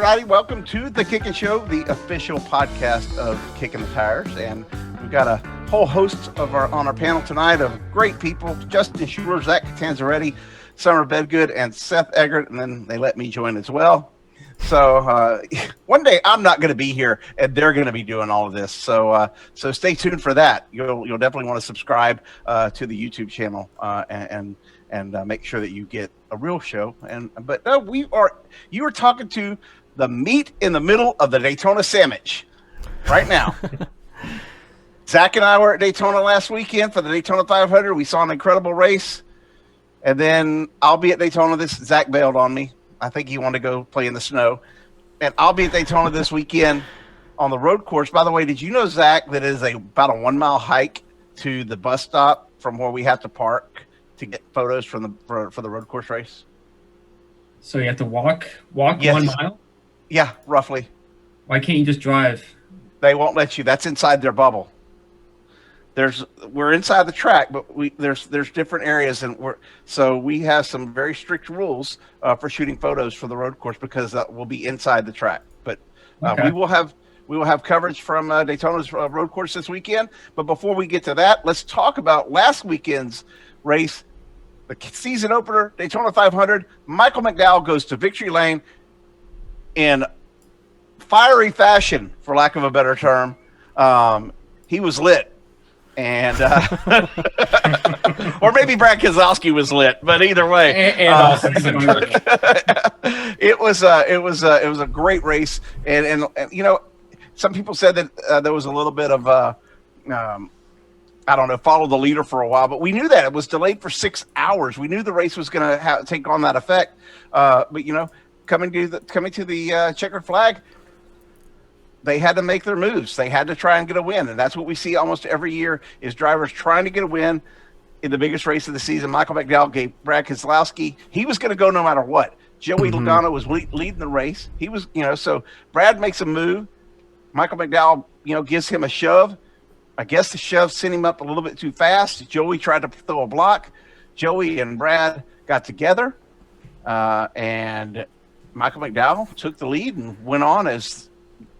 everybody. Welcome to the Kickin' Show, the official podcast of Kickin the Tires. And we've got a whole host on our panel tonight of great people. Justin Schuoler, Zach Catanzaretti, Summer Bedgood, and Seth Eggert. And then they let me join as well. So one day I'm not going to be here, and they're going to be doing all of this. So stay tuned for that. You'll definitely want to subscribe to the YouTube channel and make sure that you get a real show. But you are talking to the meat in the middle of the Daytona Sammich right now. Zach and I were at Daytona last weekend for the Daytona 500. We saw an incredible race, and then I'll be at Daytona. Zach bailed on me. I think he wanted to go play in the snow. And I'll be at Daytona this weekend on the road course. By the way, did you know, Zach, that it is about a 1 mile hike to the bus stop from where we have to park to get photos for the road course race? So you have to walk Yes. 1 mile? Yeah, roughly. Why can't you just drive? They won't let you. That's inside their bubble. We're inside the track, but there's different areas, and we have some very strict rules for shooting photos for the road course because that will be inside the track. But Okay. we will have coverage from Daytona's road course this weekend. But before we get to that, let's talk about last weekend's race, the season opener, Daytona 500. Michael McDowell goes to victory lane in fiery fashion, for lack of a better term. He was lit. And or maybe Brad Keselowski was lit, but either way, And Austin Cindric. it was a great race, and you know, some people said that there was a little bit of follow the leader for a while, but we knew that it was delayed for 6 hours. We knew the race was going to take on that effect, but you know, coming to the checkered flag, they had to make their moves. They had to try and get a win, and that's what we see almost every year is drivers trying to get a win in the biggest race of the season. Michael McDowell gave Brad Keselowski. He was going to go no matter what. Joey Logano was leading the race. He was, so Brad makes a move. Michael McDowell, gives him a shove. I guess the shove sent him up a little bit too fast. Joey tried to throw a block. Joey and Brad got together, and Michael McDowell took the lead and went on as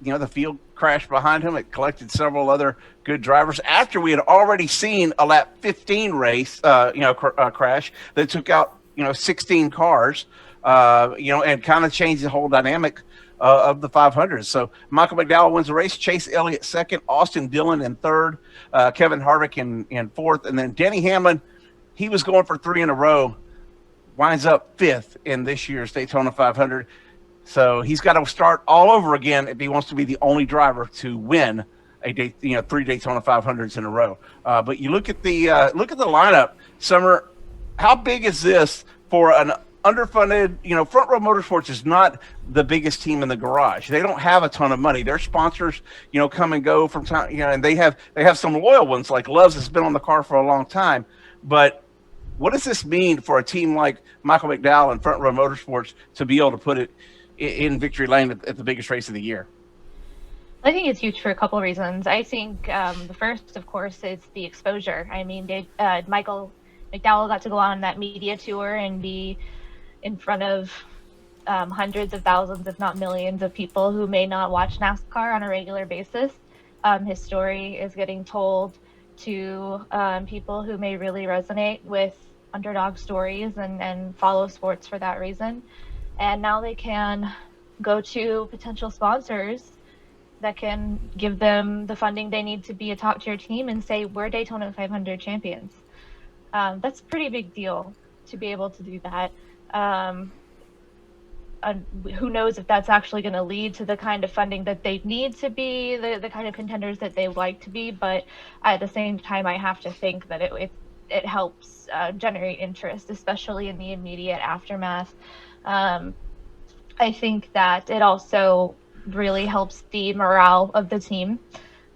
the field crashed behind him. It collected several other good drivers after we had already seen a lap 15 race, crash that took out, 16 cars, and kind of changed the whole dynamic of the 500. So Michael McDowell wins the race, Chase Elliott second, Austin Dillon in third, Kevin Harvick in fourth, and then Denny Hamlin, he was going for 3 in a row, winds up fifth in this year's Daytona 500. So he's got to start all over again if he wants to be the only driver to win 3 Daytona 500s in a row. But you look at the lineup, Summer. How big is this for an underfunded? Front Row Motorsports is not the biggest team in the garage. They don't have a ton of money. Their sponsors, come and go from time. And they have some loyal ones like Loves has been on the car for a long time. But what does this mean for a team like Michael McDowell and Front Row Motorsports to be able to put it in victory lane at the biggest race of the year? I think it's huge for a couple of reasons. I think the first, of course, is the exposure. I mean, Michael McDowell got to go on that media tour and be in front of hundreds of thousands, if not millions, of people who may not watch NASCAR on a regular basis. His story is getting told to people who may really resonate with underdog stories and follow sports for that reason. And now they can go to potential sponsors that can give them the funding they need to be a top-tier team and say, we're Daytona 500 champions. That's a pretty big deal to be able to do that. Who knows if that's actually going to lead to the kind of funding that they need to be, the kind of contenders that they like to be. But at the same time, I have to think that it helps generate interest, especially in the immediate aftermath. I think that it also really helps the morale of the team.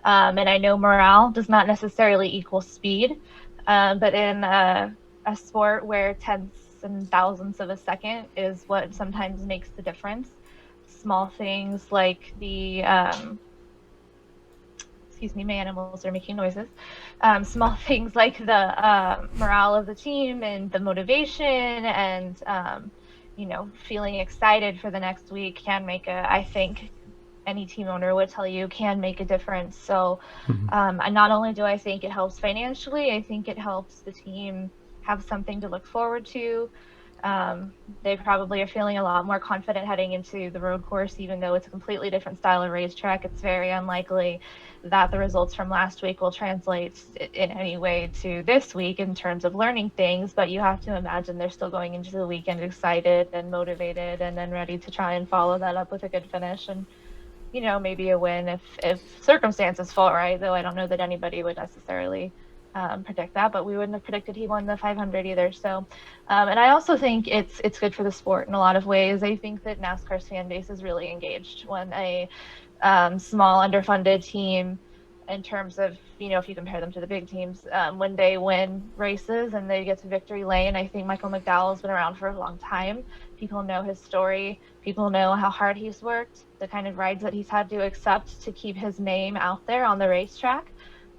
And I know morale does not necessarily equal speed, but in a sport where tenths and thousandths of a second is what sometimes makes the difference, small things like the excuse me, my animals are making noises. Small things like the morale of the team and the motivation and feeling excited for the next week can make I think any team owner would tell you can make a difference. So and not only do I think it helps financially, I think it helps the team have something to look forward to. They probably are feeling a lot more confident heading into the road course, even though it's a completely different style of racetrack. It's very unlikely that the results from last week will translate in any way to this week in terms of learning things, but you have to imagine they're still going into the weekend excited and motivated and then ready to try and follow that up with a good finish and maybe a win if circumstances fall right, though I don't know that anybody would necessarily predict that, but we wouldn't have predicted he won the 500 either. So, and I also think it's good for the sport in a lot of ways. I think that NASCAR's fan base is really engaged when a small underfunded team, in terms of if you compare them to the big teams, when they win races and they get to victory lane. I think Michael McDowell has been around for a long time. People know his story. People know how hard he's worked, the kind of rides that he's had to accept to keep his name out there on the racetrack.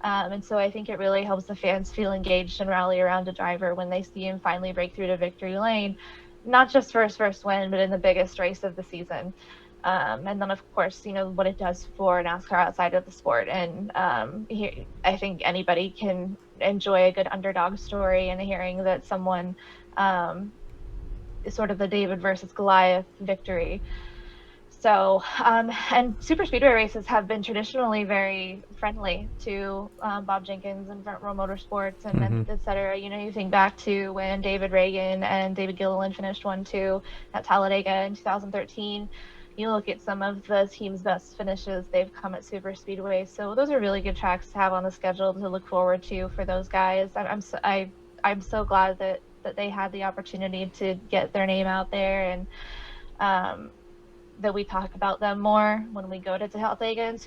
And so I think it really helps the fans feel engaged and rally around a driver when they see him finally break through to victory lane, not just for his first win, but in the biggest race of the season. And then, of course, what it does for NASCAR outside of the sport. And I think anybody can enjoy a good underdog story and hearing that someone is sort of the David versus Goliath victory. So, and super speedway races have been traditionally very friendly to Bob Jenkins and Front Row Motorsports and et cetera. You think back to when David Reagan and David Gilliland finished 1-2 at Talladega in 2013. You look at some of the team's best finishes, they've come at super speedway. So those are really good tracks to have on the schedule to look forward to for those guys. I'm so glad that they had the opportunity to get their name out there and that we talk about them more when we go to Talladega and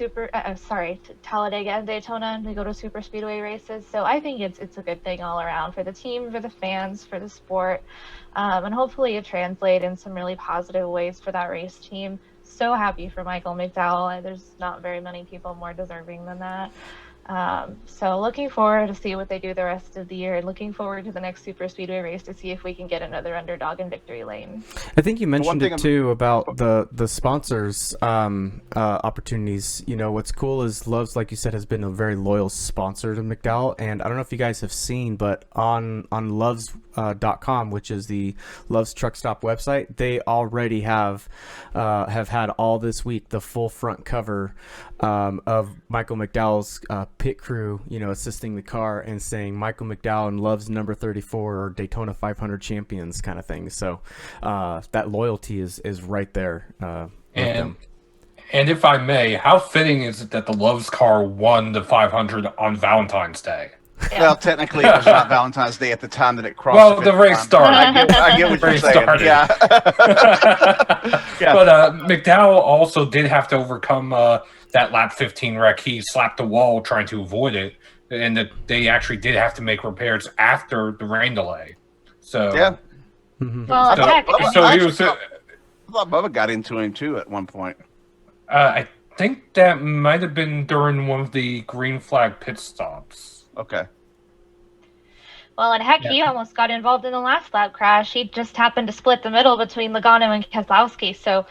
Talladega and Daytona and we go to super speedway races. So I think it's a good thing all around for the team, for the fans, for the sport, and hopefully it translates in some really positive ways for that race team. So happy for Michael McDowell. There's not very many people more deserving than that. So looking forward to see what they do the rest of the year, and looking forward to the next super speedway race to see if we can get another underdog in victory lane. I think you mentioned it too about the sponsors opportunities. What's cool is Love's, like you said, has been a very loyal sponsor to McDowell, and I don't know if you guys have seen, but on Love's.com, which is the Love's Truck Stop website, they already have had all this week the full front cover of Michael McDowell's pit crew, assisting the car and saying Michael McDowell and Love's number 34 or Daytona 500 champions kind of thing. So that loyalty is right there. And if I may, how fitting is it that the Love's car won the 500 on Valentine's Day? Yeah. Well, technically, it was not Valentine's Day at the time that it crossed. Well, the race started. I get what you're saying. Yeah. But McDowell also did have to overcome that lap 15 wreck. He slapped the wall trying to avoid it, and that they actually did have to make repairs after the rain delay. So Yeah. Well, he was. I thought Bubba got into him too at one point. I think that might have been during one of the green flag pit stops. Okay. Well, and heck, he almost got involved in the last lap crash. He just happened to split the middle between Logano and Keselowski. So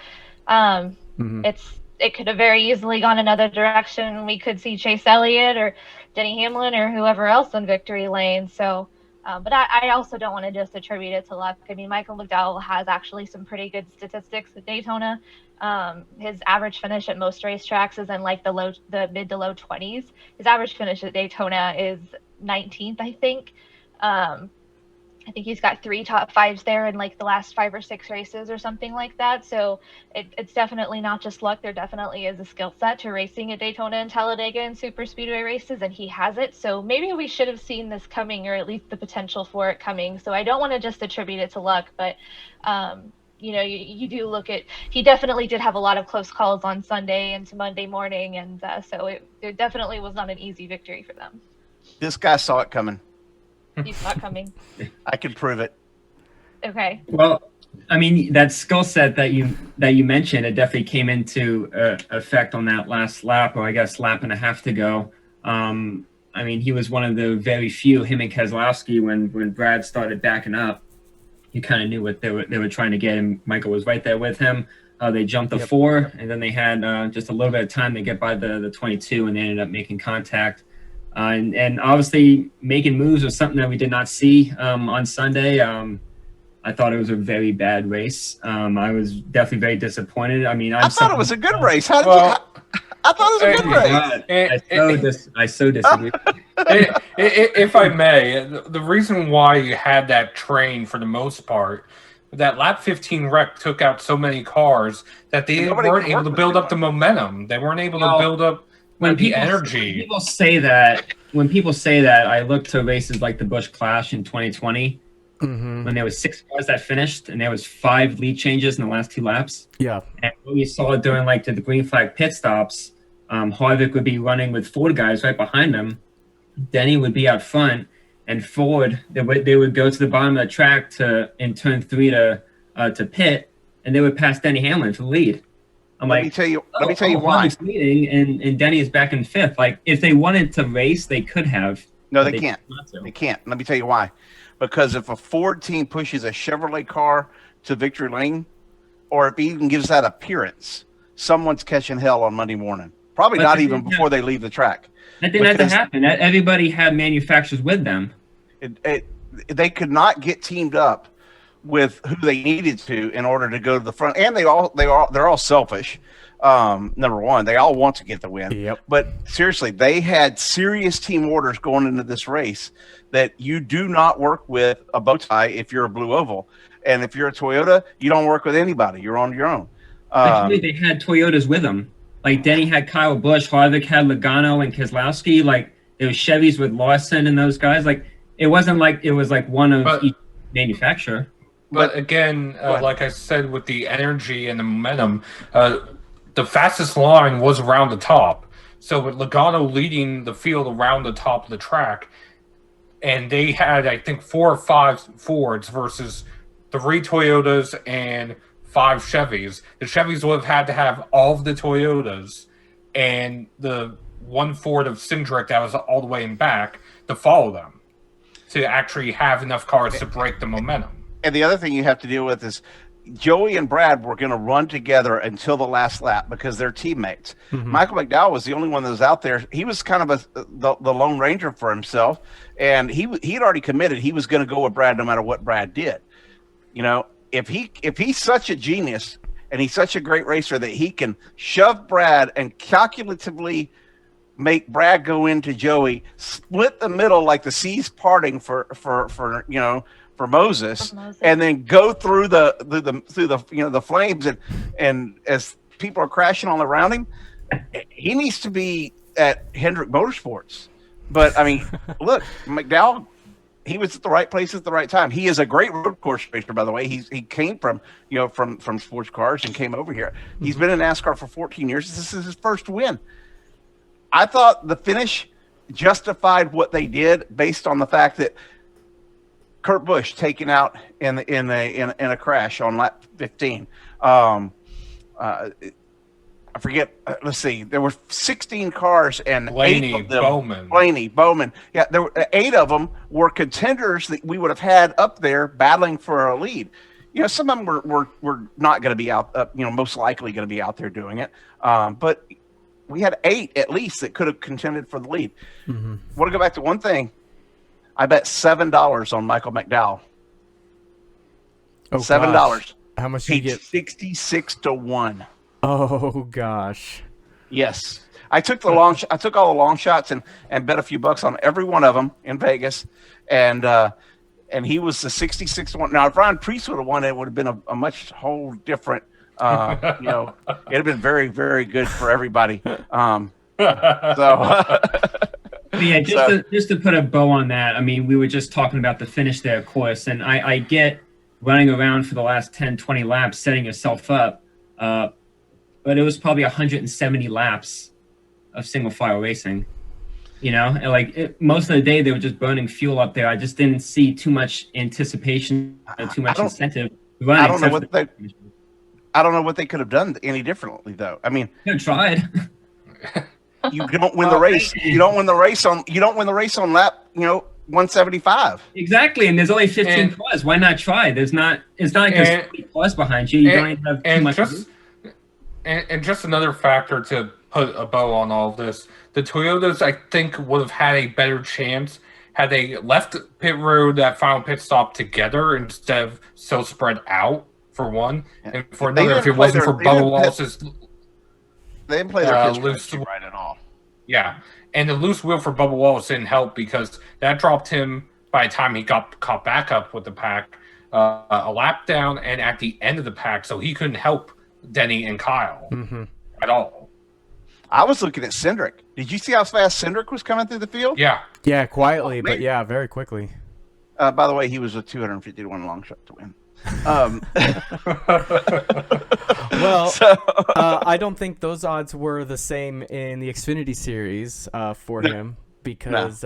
it could have very easily gone another direction. We could see Chase Elliott or Denny Hamlin or whoever else in victory lane. So, but I also don't want to just attribute it to luck. I mean, Michael McDowell has actually some pretty good statistics at Daytona. His average finish at most racetracks is in like the mid to low 20s. His average finish at Daytona is 19th, I think. I think he's got 3 top 5s there in like the last 5 or 6 races or something like that. So it's definitely not just luck. There definitely is a skill set to racing at Daytona and Talladega and super speedway races, and he has it. So maybe we should have seen this coming, or at least the potential for it coming. So I don't want to just attribute it to luck, but you do look at, he definitely did have a lot of close calls on Sunday into Monday morning, and so it definitely was not an easy victory for them. This guy saw it coming. You saw it coming. I can prove it. Okay. Well, I mean, that skill set that you mentioned, it definitely came into effect on that last lap, or I guess lap and a half to go. I mean, he was one of the very few, him and Keselowski, when Brad started backing up. you kind of knew what they were trying to get, and Michael was right there with him. They jumped the 4, and then they had just a little bit of time to get by the 22, and they ended up making contact. And obviously, making moves was something that we did not see on Sunday. I thought it was a very bad race. I was definitely very disappointed. I mean, I thought it was a good race. How did you? I thought it was a good race. I so disagree. If I may, the reason why you had that train for the most part, that lap 15 wreck took out so many cars that they weren't able to build up the momentum. They weren't able to build up the energy. When people say that, I look to races like the Busch Clash in 2020, when there was 6 cars that finished and there was 5 lead changes in the last 2 laps. Yeah. And when you saw during like the green flag pit stops, Harvick would be running with 4 guys right behind him. Denny would be out front, and Ford they would go to the bottom of the track in turn 3 to pit, and they would pass Denny Hamlin for the lead. Let me tell you why. Harvick's leading, and Denny is back in 5th. Like, if they wanted to race, they could have. No, they can't. They can't. Let me tell you why. Because if a Ford team pushes a Chevrolet car to victory lane, or if it even gives that appearance, someone's catching hell on Monday morning. Probably not even before they leave the track. That didn't have to happen. Everybody had manufacturers with them. They could not get teamed up with who they needed to in order to go to the front, and they're all selfish. Number one, they all want to get the win. Yep. But seriously, they had serious team orders going into this race that you do not work with a bow tie if you're a blue oval, and if you're a Toyota, you don't work with anybody. You're on your own. Actually, they had Toyotas with them. Like, Denny had Kyle Busch, Harvick had Logano and Keselowski. Like, there was Chevys with Larson and those guys. Like, it wasn't like it was like one of each manufacturer. But again, like I said, with the energy and the momentum, the fastest line was around the top. So with Logano leading the field around the top of the track, and they had, I think, 4 or 5 Fords versus 3 Toyotas and 5 Chevys. The Chevys would have had to have all of the Toyotas and the 1 Ford of Cindric that was all the way in back to follow them to actually have enough cars to break the momentum. And the other thing you have to deal with is Joey and Brad were going to run together until the last lap because they're teammates. Michael McDowell was the only one that was out there. He was kind of the Lone Ranger for himself, and he had already committed he was going to go with Brad no matter what Brad did. You know, if he's such a genius and he's such a great racer that he can shove Brad and calculatively make Brad go into Joey, split the middle like the seas parting for Moses, and then go through the flames and as people are crashing all around him, he needs to be at Hendrick Motorsports. But I mean, look, McDowell, he was at the right place at the right time. He is a great road course racer, by the way. He came from sports cars and came over here. He's been in NASCAR for 14 years. This is his first win. I thought the finish justified what they did based on the fact that Kurt Busch taken out in a crash on lap 15. I forget. Let's see. There were 16 cars, and Blaney, 8 of them, Bowman. Yeah, there were 8 of them were contenders that we would have had up there battling for a lead. You know, some of them were not going to be out. Most likely going to be out there doing it. But we had 8 at least that could have contended for the lead. I want to go back to one thing. I bet $7 on Michael McDowell. Oh, $7. Gosh. How much did you get? 66 to 1. Oh gosh. Yes, I took all the long shots and bet a few bucks on every one of them in Vegas, and he was the 66 to 1. Now, if Ryan Preece would have won, it would have been a much whole different. It'd have been very, very good for everybody. Yeah, just to put a bow on that, I mean, we were just talking about the finish there, of course, and I get running around for the last 10, 20 laps, setting yourself up, but it was probably 170 laps of single file racing, and most of the day they were just burning fuel up there. I just didn't see too much anticipation, too much incentive. I don't know what they could have done any differently, though. I mean, they tried. You don't win the race. You don't win the race on lap, 175. Exactly, and there's only 15 cars. Why not try? It's not like there's 20 cars behind you. You don't even have too much. And just another factor to put a bow on all of this, the Toyotas, I think, would have had a better chance had they left pit road, that final pit stop, together instead of so spread out, for one. And for another, if it wasn't for Bubba Wallace's... They didn't play their pitch right at all. Yeah, and the loose wheel for Bubba Wallace didn't help because that dropped him, by the time he got caught back up with the pack, a lap down and at the end of the pack, so he couldn't help Denny and Kyle at all. I was looking at Cindric. Did you see how fast Cindric was coming through the field? Yeah. Yeah, quietly, but yeah, very quickly. By the way, he was a 250 to 1 long shot to win. Well, I don't think those odds were the same in the Xfinity series for him. Because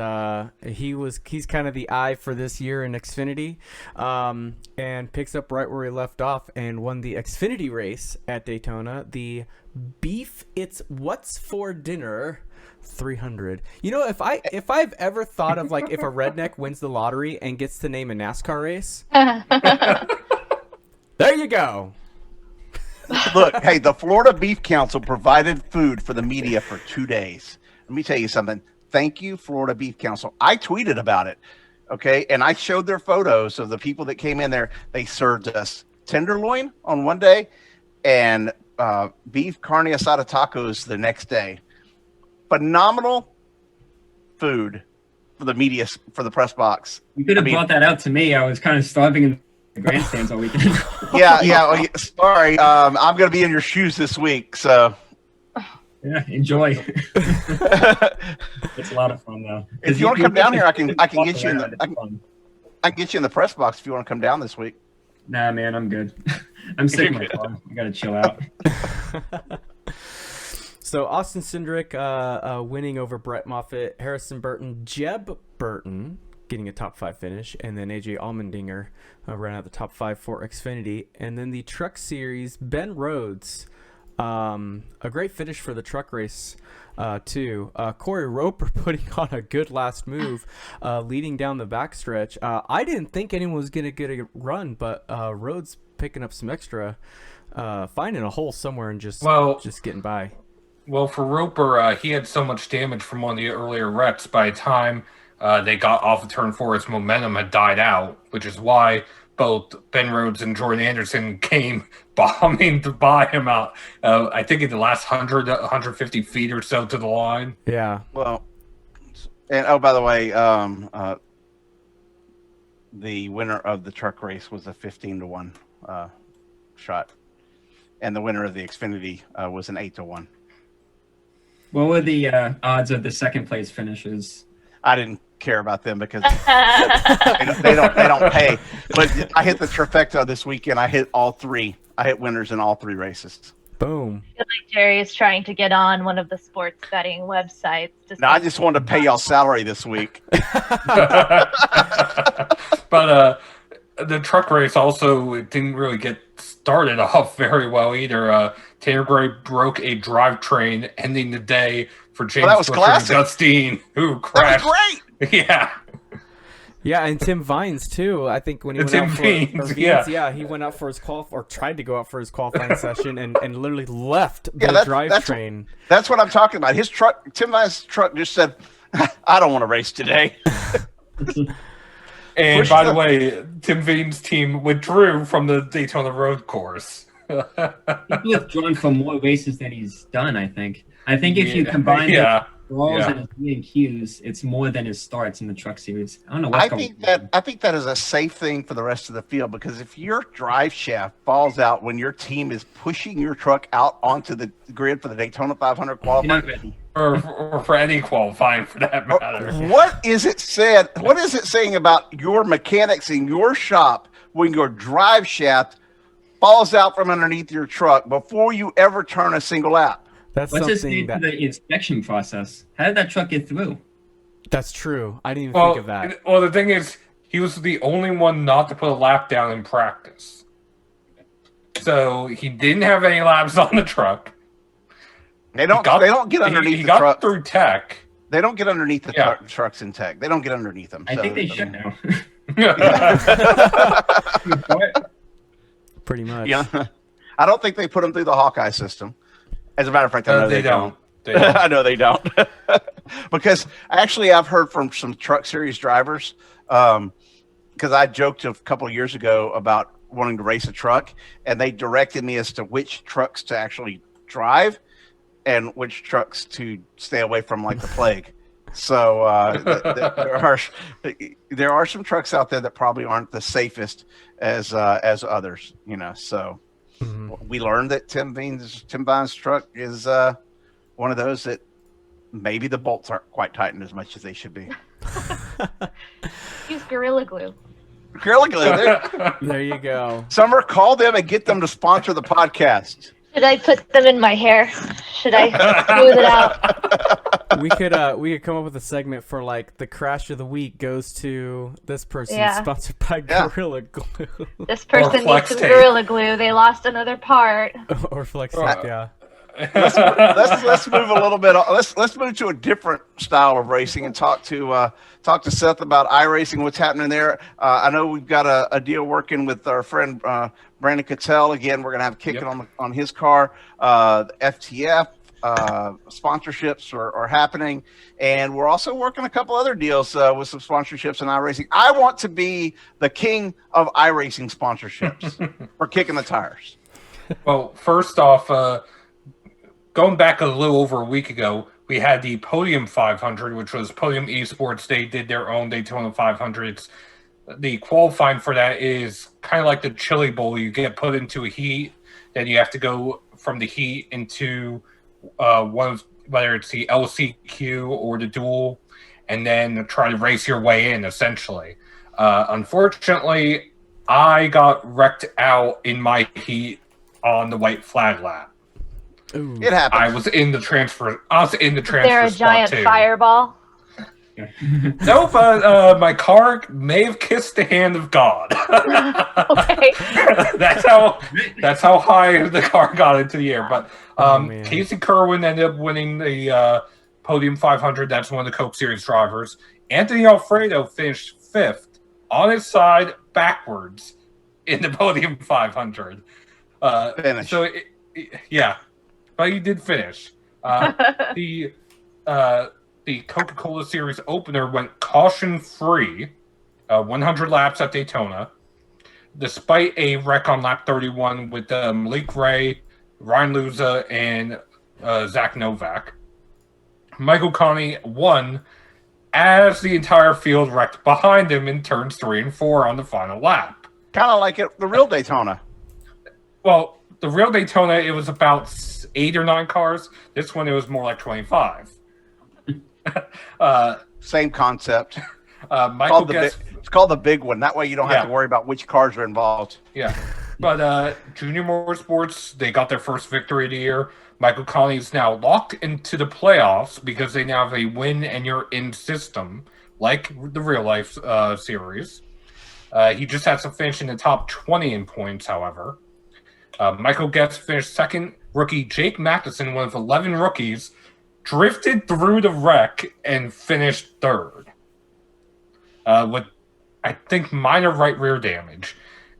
he's kind of the eye for this year in Xfinity, and picks up right where he left off and won the Xfinity race at Daytona, the Beef It's What's for Dinner 300. You know, if I've ever thought of, like, if a redneck wins the lottery and gets to name a NASCAR race, there you go. Look, hey, the Florida Beef Council provided food for the media for 2 days. Let me tell you something. Thank you, Florida Beef Council. I tweeted about it, okay? And I showed their photos of the people that came in there. They served us tenderloin on one day and beef carne asada tacos the next day. Phenomenal food for the media, for the press box. You could have brought that out to me. I was kind of starving in the grandstands all weekend. Yeah. Sorry. I'm going to be in your shoes this week, so... Yeah, enjoy. It's a lot of fun though. If you want to come down here, I can get you in the I can get you in the press box if you want to come down this week. Nah, man, I'm good. I'm sick of my car. I gotta chill out. So Austin Cindric winning over Brett Moffitt, Harrison Burton, Jeb Burton getting a top 5 finish, and then AJ Allmendinger ran out the top 5 for Xfinity, and then the Truck Series, Ben Rhodes. A great finish for the truck race, too. Corey Roper putting on a good last move, leading down the backstretch. I didn't think anyone was going to get a run, but Rhodes picking up some extra, finding a hole somewhere and just getting by. Well, for Roper, he had so much damage from one of the earlier wrecks. By the time they got off of turn 4, his momentum had died out, which is why both Ben Rhodes and Jordan Anderson came bombing to buy him out. I think in the last 150 feet or so to the line. Yeah. Well, and by the way, the winner of the truck race was a 15 to 1 shot, and the winner of the Xfinity was an 8 to 1. What were the odds of the second place finishes? I didn't care about them because they don't pay. But I hit the trifecta this weekend. I hit all 3. I hit winners in all 3 races. Boom. I feel like Jerry is trying to get on one of the sports betting websites. No, I just wanted to pay y'all salary this week. But the truck race also didn't really get started off very well either. Tanner Gray broke a drivetrain, ending the day for James Buescher and Justine, who crashed. That was great. Yeah. Yeah, and Tim Vines too. I think when he went out for he went out for his tried to go out for his qualifying session and literally left the drivetrain. That's what I'm talking about. His truck, Tim Vines' truck, just said, "I don't want to race today." And by the way, Tim Vines' team withdrew from the Daytona road course. He's withdrawn from more races than he's done, I think. If you combine the draws and his B and Qs, it's more than his starts in the truck series. I don't know what's going on. I think that is a safe thing for the rest of the field, because if your drive shaft falls out when your team is pushing your truck out onto the grid for the Daytona 500 qualifying, or for any qualifying for that matter. What is it saying about your mechanics in your shop when your drive shaft falls out from underneath your truck before you ever turn a single lap? What's his name to the inspection process? How did that truck get through? That's true. I didn't even think of that. Well, the thing is, he was the only one not to put a lap down in practice. So he didn't have any laps on the truck. They don't get underneath the truck. He got through tech, They don't get underneath the trucks in tech. They don't get underneath them. I think they should now. Pretty much. Yeah. I don't think they put them through the Hawkeye system. As a matter of fact, I know they don't. I know they don't. Because actually, I've heard from some Truck Series drivers, because I joked a couple of years ago about wanting to race a truck, and they directed me as to which trucks to actually drive and which trucks to stay away from, like the plague. So there are some trucks out there that probably aren't the safest as others, So we learned that Tim Vine's truck is one of those that maybe the bolts aren't quite tightened as much as they should be. Use Gorilla Glue. Gorilla Glue. There you go. Summer, call them and get them to sponsor the podcast. Should I put them in my hair? Should I smooth it out? We could come up with a segment for like the crash of the week goes to this person, sponsored by Gorilla Glue. This person needs some Gorilla Glue. They lost another part. Or flex tape, yeah. Let's move a little bit. Let's move to a different style of racing and talk to Seth about iRacing. What's happening there? I know we've got a deal working with our friend Brandon Cattell. Again, we're gonna have Kickin on his car. FTF sponsorships are happening, and we're also working a couple other deals with some sponsorships in iRacing. I want to be the king of iRacing sponsorships for Kickin the Tires. Well, first off, going back a little over a week ago, we had the Podium 500, which was Podium Esports. They did their own Daytona 500s. The qualifying for that is kind of like the Chili Bowl. You get put into a heat, then you have to go from the heat into whether it's the LCQ or the duel, and then try to race your way in, essentially. Unfortunately, I got wrecked out in my heat on the white flag lap. Ooh. It happened. I was in the transfer. They're a giant fireball. No, but my car may have kissed the hand of God. Okay. That's how high the car got into the air. But Casey Kerwin ended up winning the Podium 500. That's one of the Coke Series drivers. Anthony Alfredo finished 5th on his side backwards in the Podium 500. Finish. So, but he did finish. The Coca-Cola Series opener went caution-free, 100 laps at Daytona, despite a wreck on lap 31 with Malik Ray, Ryan Luza, and Zach Novak. Michael Connie won as the entire field wrecked behind him in turns 3 and 4 on the final lap. Kind of like the real Daytona. Well, the real Daytona, it was about 8 or 9 cars. This one, it was more Same like 25. concept. It's called the big one. That way you don't have to worry about which cars are involved. Yeah. But Junior Motorsports, they got their first victory of the year. Michael Conley is now locked into the playoffs because they now have a win and you're in system, like the real life series. He just has to finish in the top 20 in points, however. Michael Getz finished second. Rookie Jake Matheson, one of 11 rookies, drifted through the wreck and finished third with, I think, minor right rear damage.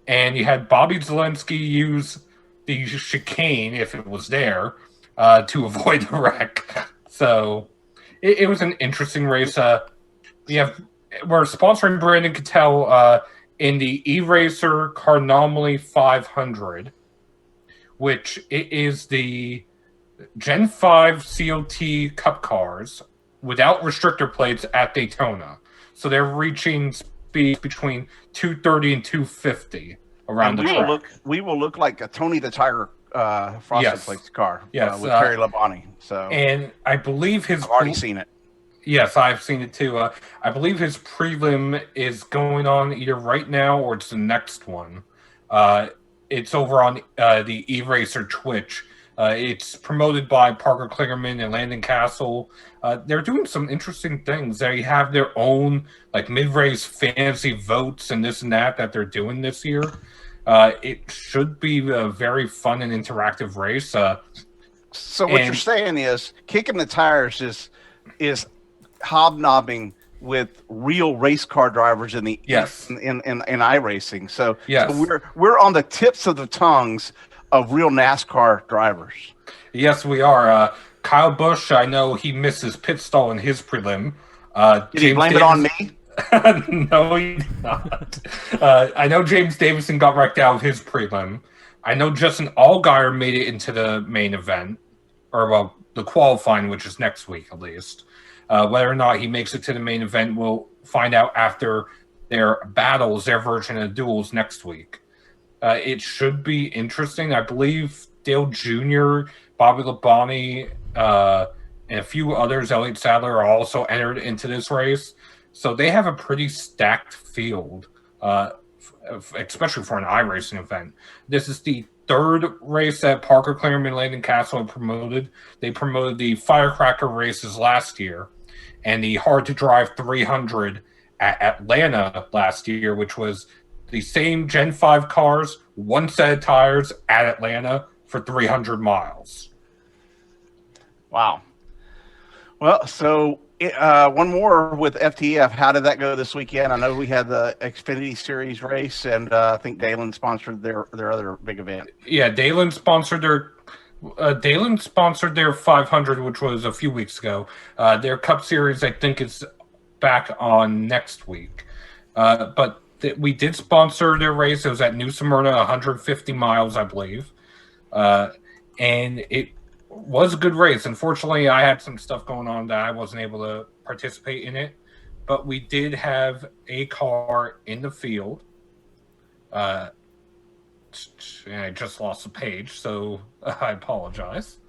And you had Bobby Zelensky use the chicane, if it was there, to avoid the wreck. So it was an interesting race. We're sponsoring Brandon Cattell in the E-Racer Carnomaly 500, which is the Gen 5 COT Cup cars without restrictor plates at Daytona. So they're reaching speeds between 230 and 250 around the track. We will look like a Tony the Tiger frosted plates car with Terry Labonte. So, and I believe I've already seen it. Yes, I've seen it too. I believe his prelim is going on either right now or it's the next one. It's over on the E-Racer Twitch. It's promoted by Parker Klingerman and Landon Castle. They're doing some interesting things. They have their own like mid-race fantasy votes and this and that they're doing this year. It should be a very fun and interactive race. So what you're saying is Kickin the Tires is hobnobbing with real race car drivers in the Yes. in iRacing. So, Yes. so we're on the tips of the tongues of real NASCAR drivers. Yes, we are. Kyle Busch, I know he missed his pit stall in his prelim. Did he blame it on me? No, he did not. I know James Davison got wrecked out of his prelim. I know Justin Allgaier made it into the main event, or well, the qualifying, which is next week at least. Whether or not he makes it to the main event, we'll find out after their battles, their version of duels next week. It should be interesting. I believe Dale Jr., Bobby Labonte, and a few others, Elliott Sadler, are also entered into this race. So they have a pretty stacked field, especially for an iRacing event. This is the third race that Parker Claremont and Landon Castle have promoted. They promoted the Firecracker races last year and the Hard to Drive 300 at Atlanta last year, which was the same Gen 5 cars, one set of tires at Atlanta for 300 miles. Wow. Well, so one more with FTF. How did that go this weekend? I know we had the Xfinity Series race, and I think Daylen sponsored their other big event. Yeah, Daylen sponsored their 500, which was a few weeks ago. Their Cup Series, I think, is back on next week. But we did sponsor their race. It was at New Smyrna, 150 miles, I believe. And it was a good race. Unfortunately, I had some stuff going on that I wasn't able to participate in it. But we did have a car in the field. And I just lost the page, so I apologize.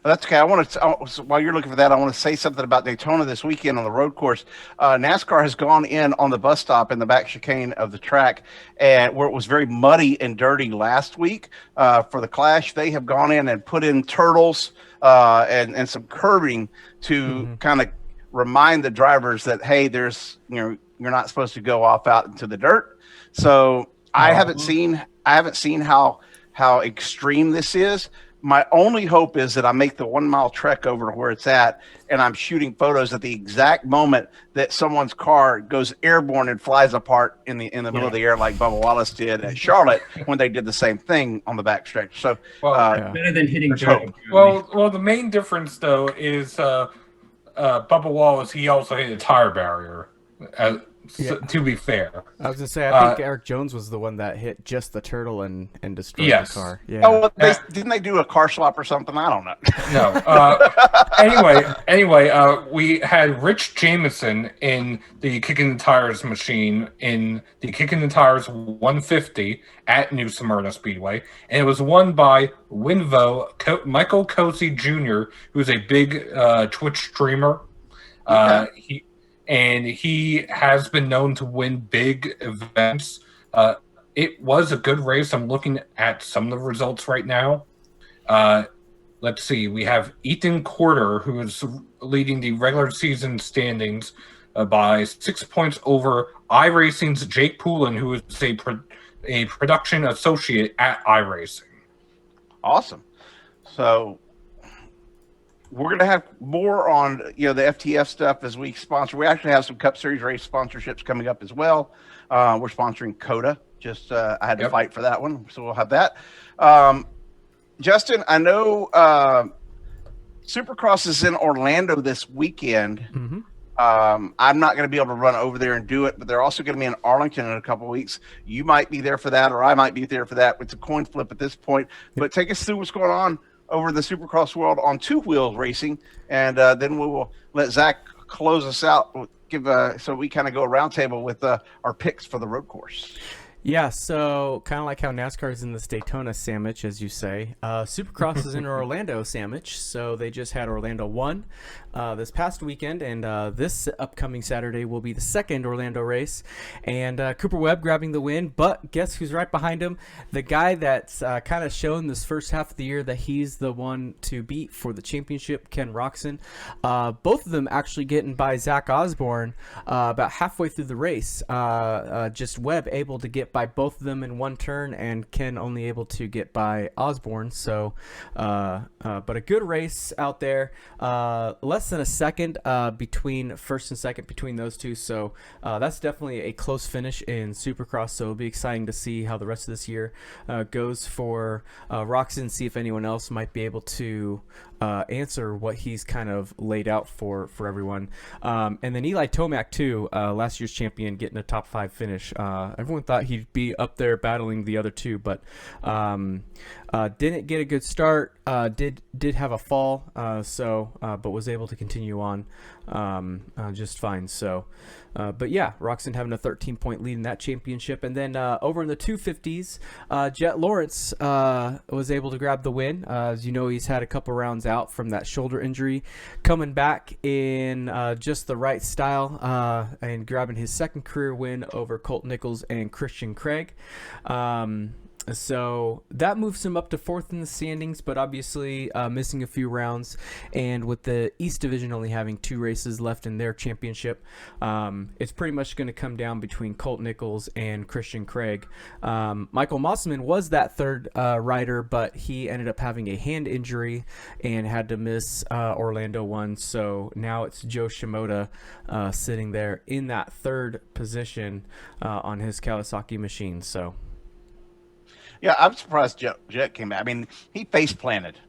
That's okay. I want to, while you're looking for that, I want to say something about Daytona this weekend on the road course. NASCAR has gone in on the bus stop in the back chicane of the track, and where it was very muddy and dirty last week for the Clash. They have gone in and put in turtles and some curbing to kind of remind the drivers that, hey, there's, you're not supposed to go off out into the dirt. So I haven't seen how extreme this is. My only hope is that I make the 1 mile trek over to where it's at, and I'm shooting photos at the exact moment that someone's car goes airborne and flies apart in the middle of the air, like Bubba Wallace did at Charlotte when they did the same thing on the backstretch. So, better than hitting dirt. Well, the main difference though is Bubba Wallace. He also hit a tire barrier. To be fair, I was gonna say I think Eric Jones was the one that hit just the turtle and destroyed the car. Yeah. Oh, well, didn't they do a car swap or something? I don't know. No. Anyway, we had Rich Jameson in the Kickin the Tires machine in the Kickin the Tires 150 at New Smyrna Speedway, and it was won by Winvo Michael Cosi Jr., who's a big Twitch streamer. Okay. He has been known to win big events. It was a good race. I'm looking at some of the results right now. Let's see. We have Ethan Corder, who is leading the regular season standings by 6 points over iRacing's Jake Poulin, who is a production associate at iRacing. Awesome. So we're going to have more on, the FTF stuff as we sponsor. We actually have some Cup Series race sponsorships coming up as well. We're sponsoring COTA. I had to fight for that one, so we'll have that. Justin, I know Supercross is in Orlando this weekend. Mm-hmm. I'm not going to be able to run over there and do it, but they're also going to be in Arlington in a couple of weeks. You might be there for that, or I might be there for that. It's a coin flip at this point. But take us through what's going on over the Supercross world on two-wheel racing, and then we will let Zach close us out. So we kind of go a round table with our picks for the road course. Yeah, so kind of like how NASCAR is in this Daytona Sammich, as you say. Supercross is in Orlando Sammich, so they just had Orlando 1 this past weekend, and this upcoming Saturday will be the second Orlando race. And Cooper Webb grabbing the win, but guess who's right behind him? The guy that's kind of shown this first half of the year that he's the one to beat for the championship, Ken Roczen. Both of them actually getting by Zach Osborne about halfway through the race. Just Webb able to get by both of them in one turn, and Ken only able to get by Osborne. So, but a good race out there. Less than a second between first and second between those two. So that's definitely a close finish in Supercross. So it'll be exciting to see how the rest of this year goes for Roczen, see if anyone else might be able to answer what he's kind of laid out for everyone. And then Eli Tomac too, last year's champion, getting a top 5 finish. Everyone thought he'd be up there battling the other two, but didn't get a good start. Did have a fall, but was able to continue on just fine. So, but yeah, Roczen having a 13-point lead in that championship. And then over in the 250s, Jet Lawrence was able to grab the win. As you know, he's had a couple rounds out from that shoulder injury, coming back in just the right style and grabbing his second career win over Colt Nichols and Christian Craig. So that moves him up to 4th in the standings, but obviously missing a few rounds. And with the East Division only having 2 races left in their championship, it's pretty much going to come down between Colt Nichols and Christian Craig. Michael Mosselman was that third rider, but he ended up having a hand injury and had to miss Orlando 1. So now it's Joe Shimoda sitting there in that third position on his Kawasaki machine. So. Yeah, I'm surprised Jet came back. I mean, he face planted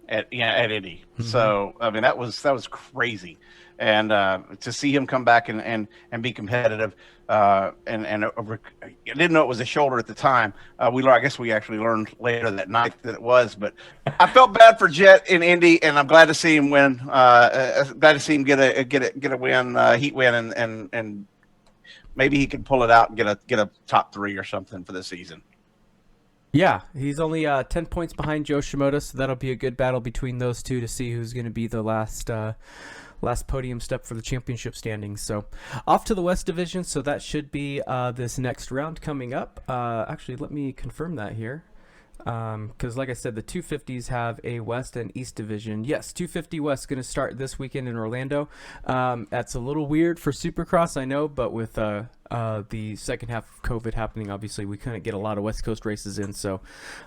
at Indy. Mm-hmm. So I mean, that was crazy, and to see him come back and be competitive, I didn't know it was a shoulder at the time. I guess we actually learned later that night that it was. But I felt bad for Jet in Indy, and I'm glad to see him win. Glad to see him get a win, heat win, and maybe he could pull it out and get a top 3 or something for the season. Yeah, he's only 10 points behind Joe Shimoda, so that'll be a good battle between those two to see who's going to be the last podium step for the championship standings. So off to the West Division, so that should be this next round coming up. Actually, let me confirm that here. Because like I said, the 250s have a West and East division. Yes, 250 West going to start this weekend in Orlando. That's a little weird for Supercross, I know, but with the second half of COVID happening, obviously we couldn't get a lot of West Coast races in, so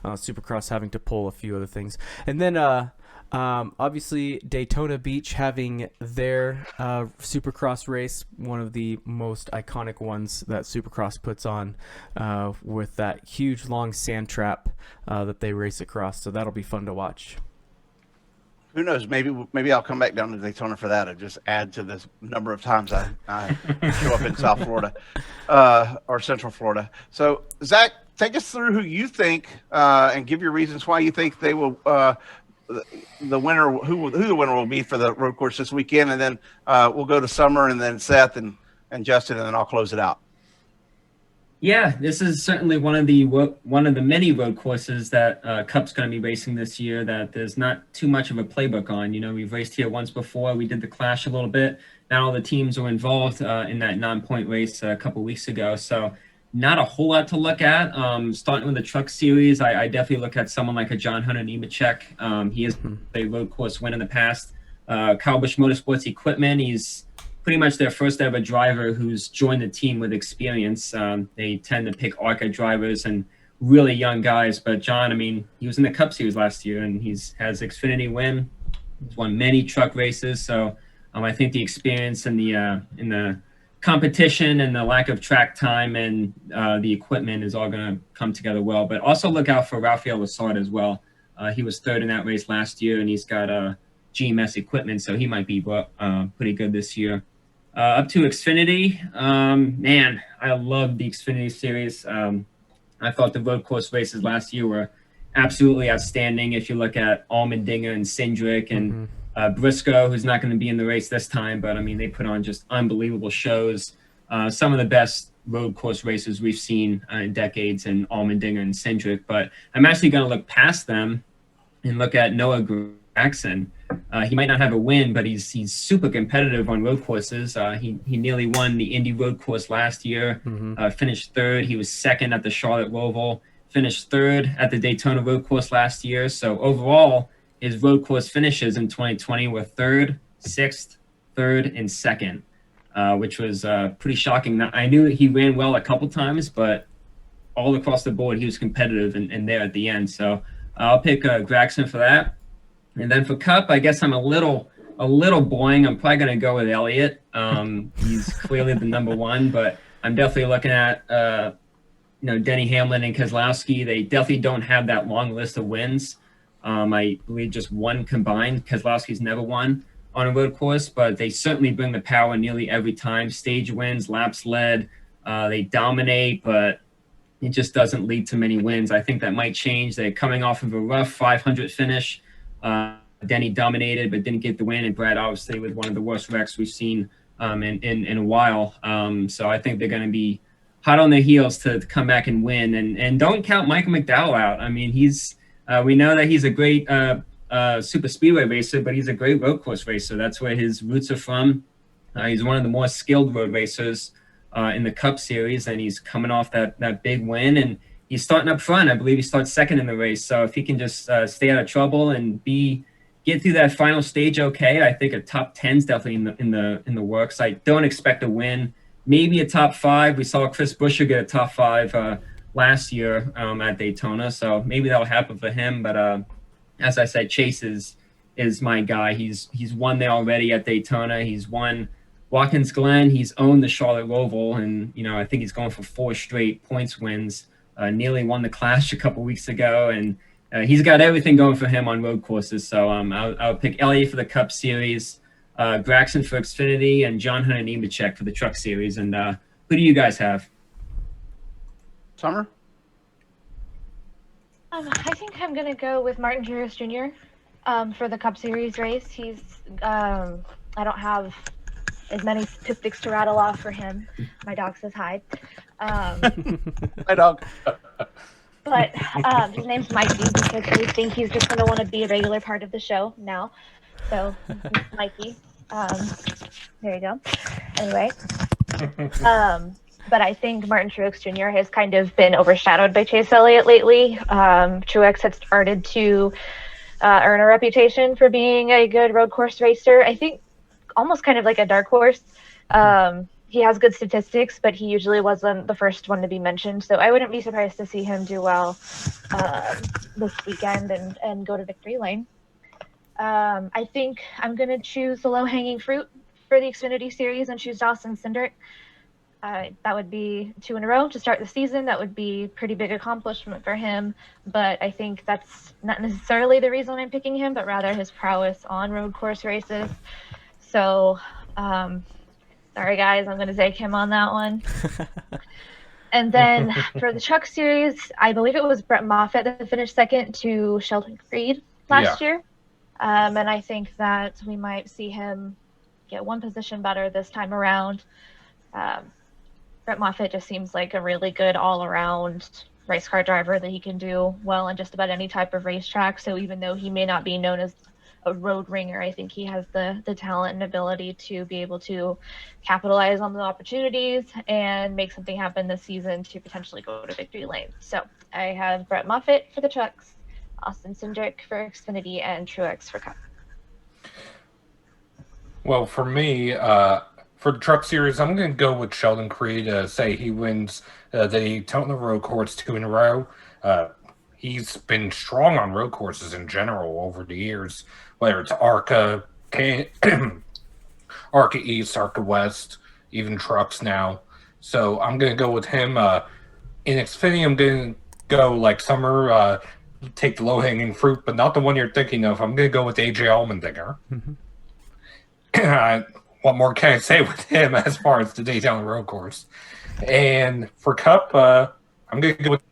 Supercross having to pull a few other things. And then obviously Daytona Beach having their Supercross race, one of the most iconic ones that Supercross puts on, with that huge long sand trap that they race across. So that'll be fun to watch. Who knows? Maybe I'll come back down to Daytona for that and just add to this number of times I show up in South Florida or Central Florida. So Zach, take us through who you think and give your reasons why you think they will. The winner, who the winner will be for the road course this weekend, and then we'll go to Summer, and then Seth and Justin, and then I'll close it out. Yeah, this is certainly one of the many road courses that Cup's going to be racing this year that there's not too much of a playbook on. You know, we've raced here once before. We did the Clash a little bit. Not all the teams were involved in that 9-point race a couple weeks ago, so not a whole lot to look at. Starting with the truck series, I definitely look at someone like a John Hunter Nemechek. He has a road course win in the past. Kyle Busch Motorsports Equipment, he's pretty much their first ever driver who's joined the team with experience. They tend to pick ARCA drivers and really young guys. But John, I mean, he was in the Cup Series last year and has Xfinity win. He's won many truck races. So I think the experience and the competition and the lack of track time and the equipment is all going to come together well. But also look out for Rafael Lassard as well. He was third in that race last year, and he's got GMS equipment, so he might be pretty good this year. Up to Xfinity, man, I love the Xfinity series. I thought the road course races last year were absolutely outstanding. If you look at Allmendinger and Cindric and Briscoe, who's not going to be in the race this time, but I mean, they put on just unbelievable shows. Some of the best road course races we've seen in decades, in Allmendinger and Cindric. But I'm actually going to look past them and look at Noah Gragson. He might not have a win, but he's super competitive on road courses. He nearly won the Indy road course last year, finished third. He was second at the Charlotte Roval, finished third at the Daytona road course last year. So overall, his road course finishes in 2020 were third, sixth, third, and second, which was pretty shocking. I knew he ran well a couple times, but all across the board, he was competitive and there at the end. So I'll pick Gragson for that. And then for Cup, I guess I'm a little boring. I'm probably going to go with Elliott. He's clearly the number one, but I'm definitely looking at Denny Hamlin and Keselowski. They definitely don't have that long list of wins. I believe just one combined. Keselowski's never won on a road course, but they certainly bring the power nearly every time. Stage wins, laps led. They dominate, but it just doesn't lead to many wins. I think that might change. They're coming off of a rough 500 finish. Denny dominated, but didn't get the win, and Brad obviously with one of the worst wrecks we've seen in a while. So I think they're going to be hot on their heels to come back and win. And don't count Michael McDowell out. I mean, we know that he's a great super speedway racer, but he's a great road course racer. That's where his roots are from. He's one of the more skilled road racers in the Cup Series, and he's coming off that big win, and he's starting up front. I believe he starts second in the race. So if he can just stay out of trouble and get through that final stage okay, I think a top 10 is definitely in the works. I don't expect a win. Maybe a top 5. We saw Chris Buescher get a top 5 last year at Daytona, so maybe that'll happen for him. But as I said, Chase is my guy. He's won there already at Daytona. He's won Watkins Glen. He's owned the Charlotte Roval, and I think he's going for 4 straight points wins. Nearly won the Clash a couple weeks ago, and he's got everything going for him on road courses. So I'll pick Elliott for the Cup Series, Gragson for Xfinity, and John Hunter Nemechek for the Truck Series. And who do you guys have? Summer? I think I'm going to go with Martin Truex Jr. For the Cup Series race. He's I don't have as many statistics to rattle off for him. My dog says hi. My dog. But his name's Mikey because I think he's just going to want to be a regular part of the show now. So, Mikey. There you go. Anyway. But I think Martin Truex Jr. has kind of been overshadowed by Chase Elliott lately. Truex had started to earn a reputation for being a good road course racer. I think almost kind of like a dark horse. He has good statistics, but he usually wasn't the first one to be mentioned. So I wouldn't be surprised to see him do well this weekend and go to victory lane. I think I'm going to choose the low-hanging fruit for the Xfinity Series and choose Dawson Cindric. That would be 2 in a row to start the season. That would be a pretty big accomplishment for him. But I think that's not necessarily the reason I'm picking him, but rather his prowess on road course races. So, sorry guys, I'm going to take him on that one. And then for the Truck Series, I believe it was Brett Moffitt that finished second to Sheldon Creed last year. And I think that we might see him get one position better this time around. Brett Moffitt just seems like a really good all-around race car driver that he can do well on just about any type of racetrack. So even though he may not be known as a road ringer, I think he has the talent and ability to be able to capitalize on the opportunities and make something happen this season to potentially go to victory lane. So I have Brett Moffitt for the Trucks, Austin Cindric for Xfinity, and Truex for Cup. Well, for me, for the Truck Series, I'm going to go with Sheldon Creed. Say he wins the Daytona road course 2 in a row. He's been strong on road courses in general over the years, whether it's ARCA, ARCA East, ARCA West, even trucks now. So I'm going to go with him. In Xfinity, I'm going to go like Summer, take the low-hanging fruit, but not the one you're thinking of. I'm going to go with AJ Allmendinger. What more can I say with him as far as the Daytona road course? And for Cup, I'm going to go with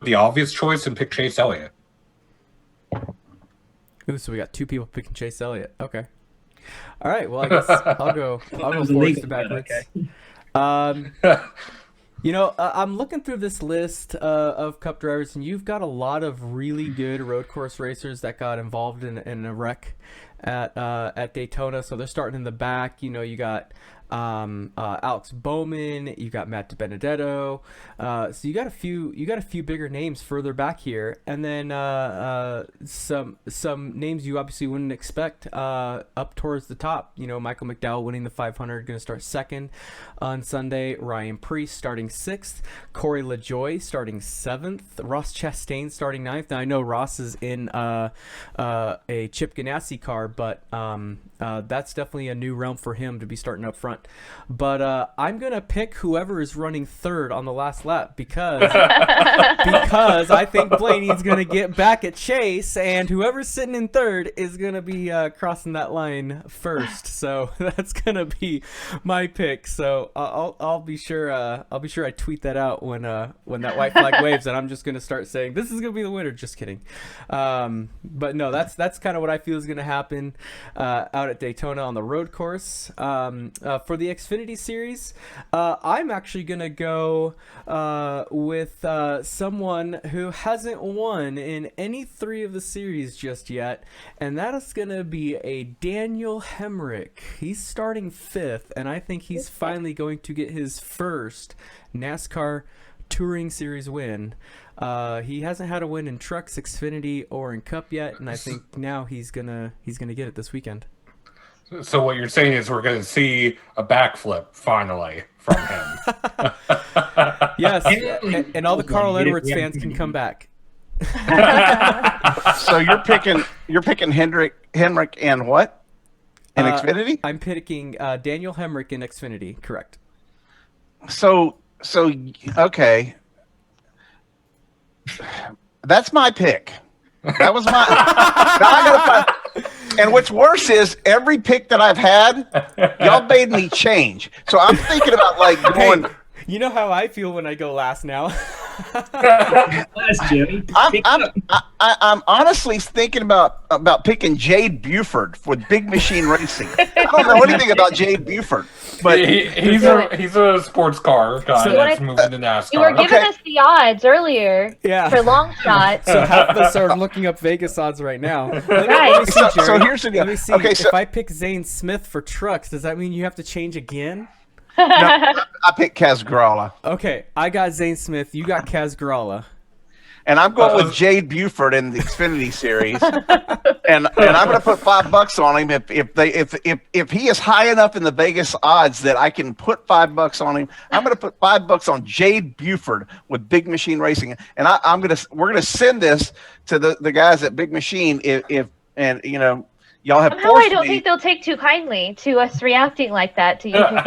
the obvious choice and pick Chase Elliott. Ooh, so we got 2 people picking Chase Elliott. Okay. All right. Well, I guess I'll go forwards to backwards. Okay. I'm looking through this list of Cup drivers, and you've got a lot of really good road course racers that got involved in a wreck at Daytona. So they're starting in the back. You got Alex Bowman, you got Matt DiBenedetto. So you got a few bigger names further back here, and then some names you obviously wouldn't expect up towards the top. Michael McDowell winning the 500, going to start second on Sunday. Ryan Preece starting 6th. Corey LaJoie starting 7th. Ross Chastain starting 9th. Now I know Ross is in a Chip Ganassi car, but that's definitely a new realm for him to be starting up front. But I'm gonna pick whoever is running 3rd on the last lap because I think Blaney's gonna get back at Chase, and whoever's sitting in 3rd is gonna be crossing that line first. So that's gonna be my pick. So I'll be sure I tweet that out when that white flag waves, and I'm just gonna start saying this is gonna be the winner. Just kidding. But no, that's kind of what I feel is gonna happen out at Daytona on the road course. For the Xfinity Series, I'm actually going to go with someone who hasn't won in any 3 of the series just yet, and that is going to be a Daniel Hemrick. He's starting 5th, and I think he's finally going to get his first NASCAR Touring Series win. He hasn't had a win in Trucks, Xfinity, or in Cup yet, and I think now he's gonna get it this weekend. So what you're saying is we're going to see a backflip finally from him. Yes, and all the Carl Edwards fans can come back. So you're picking Henrik and what? In Xfinity? I'm picking Daniel Hemrick in Xfinity. Correct. So okay. That's my pick. That was my. Now I gotta find. And what's worse is every pick that I've had, y'all made me change. So I'm thinking about going. Hey, you know how I feel when I go last now. I'm honestly thinking about picking Jade Buford with Big Machine Racing. I don't know anything about Jade Buford, but he's a sports car guy that's moving to NASCAR. You were giving us the odds earlier for long shots. So half of us are looking up Vegas odds right now. Right. So here's the deal. Let me see. Okay, if I pick Zane Smith for Trucks, does that mean you have to change again? No, I picked Kaz Gralla. Okay, I got Zane Smith. You got Kaz Gralla. And I'm going with Jade Buford in the Xfinity Series, and I'm going to put $5 on him if he is high enough in the Vegas odds that I can put $5 on him. I'm going to put $5 on Jade Buford with Big Machine Racing, and we're going to send this to the guys at Big Machine y'all have. Somehow I don't think they'll take too kindly to us reacting like that to you. Look,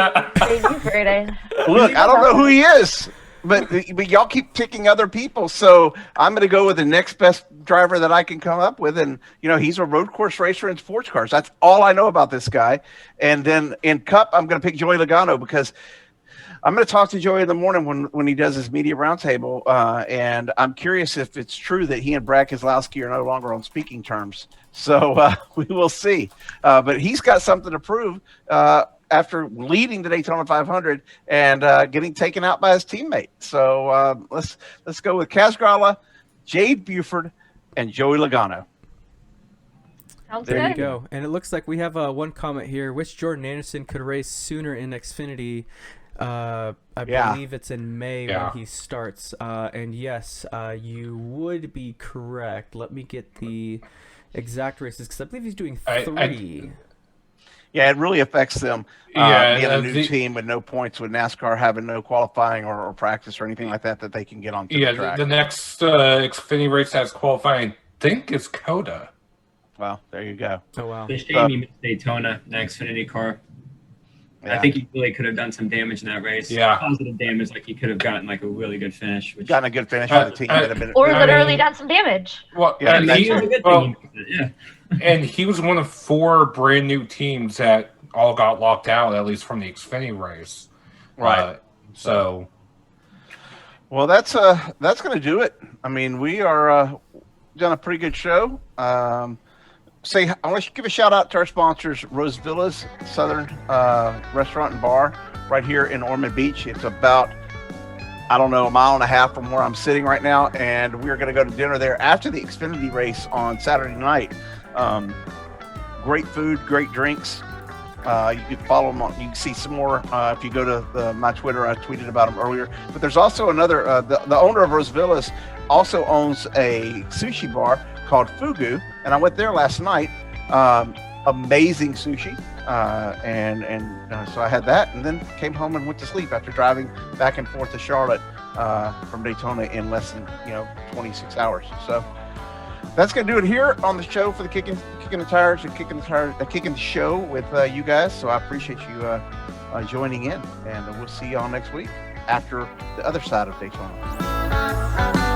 I don't know who he is. But y'all keep picking other people, so I'm going to go with the next best driver that I can come up with, and he's a road course racer in sports cars. That's all I know about this guy. And then in Cup, I'm going to pick Joey Logano because I'm going to talk to Joey in the morning when he does his media roundtable, and I'm curious if it's true that he and Brad Keselowski are no longer on speaking terms. So we will see. But he's got something to prove. After leading the Daytona 500 and getting taken out by his teammate. So let's go with Kaz Gralla, Jade Buford, and Joey Logano. Sounds there good. You go. And it looks like we have one comment here. Which Jordan Anderson could race sooner in Xfinity? I believe it's in May when he starts. And yes, you would be correct. Let me get the exact races because I believe he's doing 3. Yeah, it really affects them being a new team with no points, with NASCAR having no qualifying or practice or anything like that they can get on the track. The next Xfinity race has qualifying, I think, is Coda. Well, there you go. Oh, wow. It's a shame he missed Daytona in the Xfinity car. Yeah. I think he really could have done some damage in that race. Yeah. Positive damage, like he could have gotten a really good finish. Gotten a good finish for the team. Or literally done some damage. Well, and he was one of 4 brand new teams that all got locked out, at least from the Xfinity race. Right. Well, that's going to do it. I mean, we are done a pretty good show. I want to give a shout out to our sponsors, Rose Villas Southern Restaurant and Bar, right here in Ormond Beach. It's about, a mile and a half from where I'm sitting right now, and we're going to go to dinner there after the Xfinity race on Saturday night. Great food, great drinks, You can follow them on. You can see some more if you go to my Twitter. I tweeted about them earlier. But there's also another. The owner of Rosevillas also owns a sushi bar called Fugu, and I went there last night. Amazing sushi, so I had that, and then came home and went to sleep after driving back and forth to Charlotte from Daytona in less than 26 hours. So that's gonna do it here on the show for the Kickin the Tires and Kickin the Show with you guys. So I appreciate you joining in, and we'll see y'all next week after the other side of Daytona.